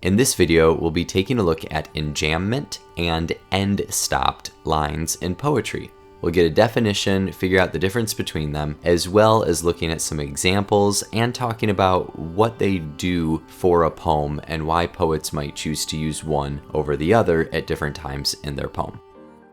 In this video, we'll be taking a look at enjambment and end-stopped lines in poetry. We'll get a definition, figure out the difference between them, as well as looking at some examples and talking about what they do for a poem and why poets might choose to use one over the other at different times in their poem.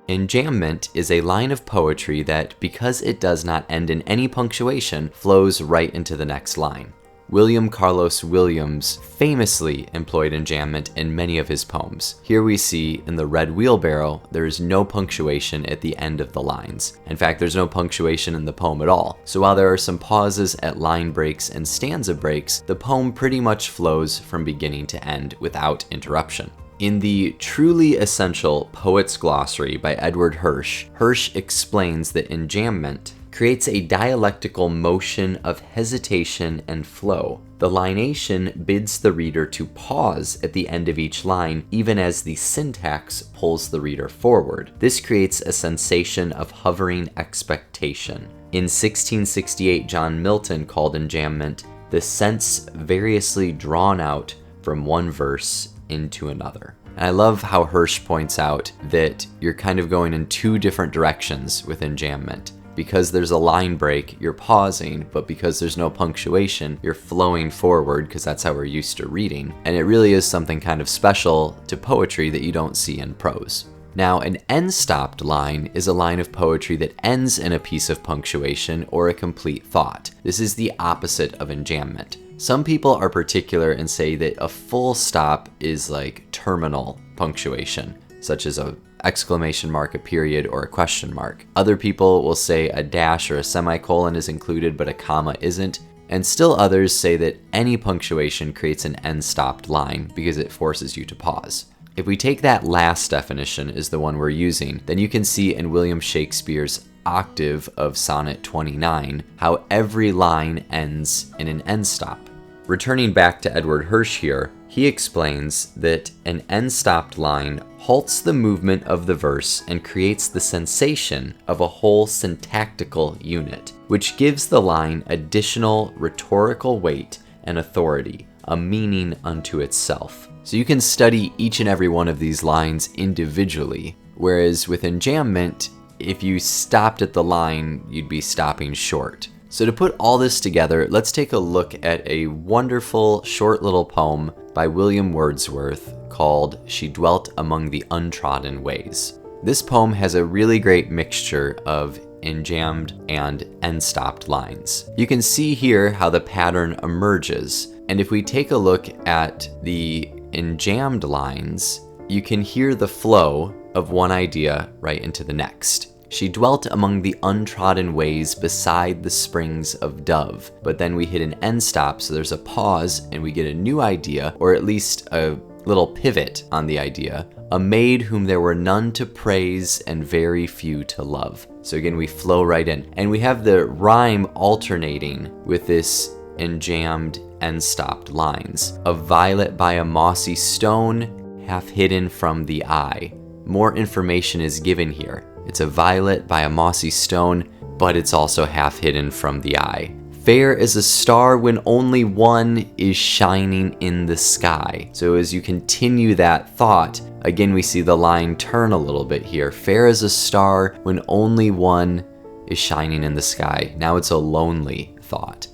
Enjambment is a line of poetry that, because it does not end in any punctuation, flows right into the next line. William Carlos Williams famously employed enjambment in many of his poems. Here we see in The Red Wheelbarrow, there is no punctuation at the end of the lines. In fact, there's no punctuation in the poem at all. So while there are some pauses at line breaks and stanza breaks, the poem pretty much flows from beginning to end without interruption. In the truly essential Poet's Glossary by Edward Hirsch, Hirsch explains that enjambment creates a dialectical motion of hesitation and flow. The lineation bids the reader to pause at the end of each line, even as the syntax pulls the reader forward. This creates a sensation of hovering expectation. In 1668, John Milton called enjambment the sense variously drawn out from one verse into another. And I love how Hirsch points out that you're kind of going in two different directions with enjambment. Because there's a line break, you're pausing, but because there's no punctuation, you're flowing forward because that's how we're used to reading. And it really is something kind of special to poetry that you don't see in prose. Now, an end-stopped line is a line of poetry that ends in a piece of punctuation or a complete thought. This is the opposite of enjambment. Some people are particular and say that a full stop is like terminal punctuation, such as a exclamation mark, a period, or a question mark. Other people will say a dash or a semicolon is included, but a comma isn't. And still others say that any punctuation creates an end-stopped line because it forces you to pause. If we take that last definition as the one we're using, then you can see in William Shakespeare's octave of Sonnet 29 how every line ends in an end stop. Returning back to Edward Hirsch here, he explains that an end-stopped line halts the movement of the verse and creates the sensation of a whole syntactical unit, which gives the line additional rhetorical weight and authority, a meaning unto itself. So you can study each and every one of these lines individually, whereas with enjambment, if you stopped at the line, you'd be stopping short. So to put all this together, let's take a look at a wonderful short little poem by William Wordsworth called She Dwelt Among the Untrodden Ways. This poem has a really great mixture of enjambed and end-stopped lines. You can see here how the pattern emerges, and if we take a look at the enjambed lines, you can hear the flow of one idea right into the next. She dwelt among the untrodden ways beside the springs of Dove. But then we hit an end stop, so there's a pause and we get a new idea, or at least a little pivot on the idea. A maid whom there were none to praise and very few to love. So again, we flow right in. And we have the rhyme alternating with this enjambed end-stopped lines. A violet by a mossy stone, half hidden from the eye. More information is given here. It's a violet by a mossy stone, but it's also half hidden from the eye. Fair as a star when only one is shining in the sky. So as you continue that thought, again we see the line turn a little bit here. Fair as a star when only one is shining in the sky. Now it's a lonely thought.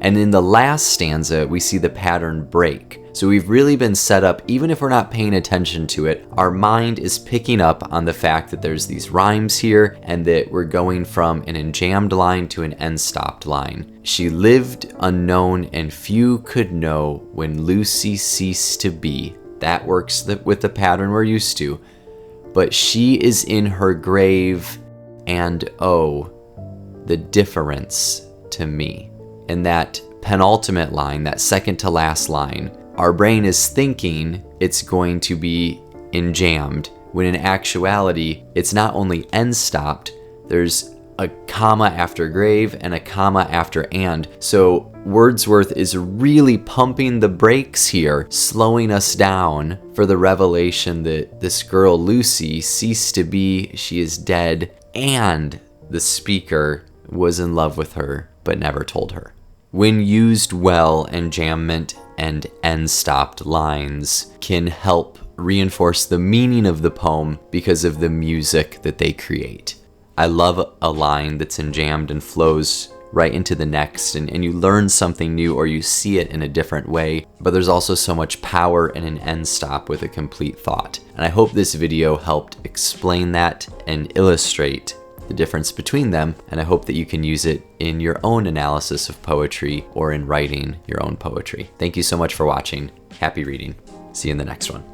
And in the last stanza, we see the pattern break. So we've really been set up, even if we're not paying attention to it, our mind is picking up on the fact that there's these rhymes here and that we're going from an enjambed line to an end-stopped line. She lived unknown and few could know when Lucy ceased to be. That works with the pattern we're used to. But she is in her grave and oh, the difference to me. In that penultimate line, that second to last line, our brain is thinking it's going to be enjambed, when in actuality, it's not only end-stopped, there's a comma after grave and a comma after and. So Wordsworth is really pumping the brakes here, slowing us down for the revelation that this girl Lucy ceased to be, she is dead, and the speaker was in love with her but never told her. When used well, enjambment and end-stopped lines can help reinforce the meaning of the poem because of the music that they create. I love a line that's enjambed and flows right into the next, and you learn something new or you see it in a different way, but there's also so much power in an end stop with a complete thought. And I hope this video helped explain that and illustrate the difference between them, and I hope that you can use it in your own analysis of poetry or in writing your own poetry. Thank you so much for watching. Happy reading. See you in the next one.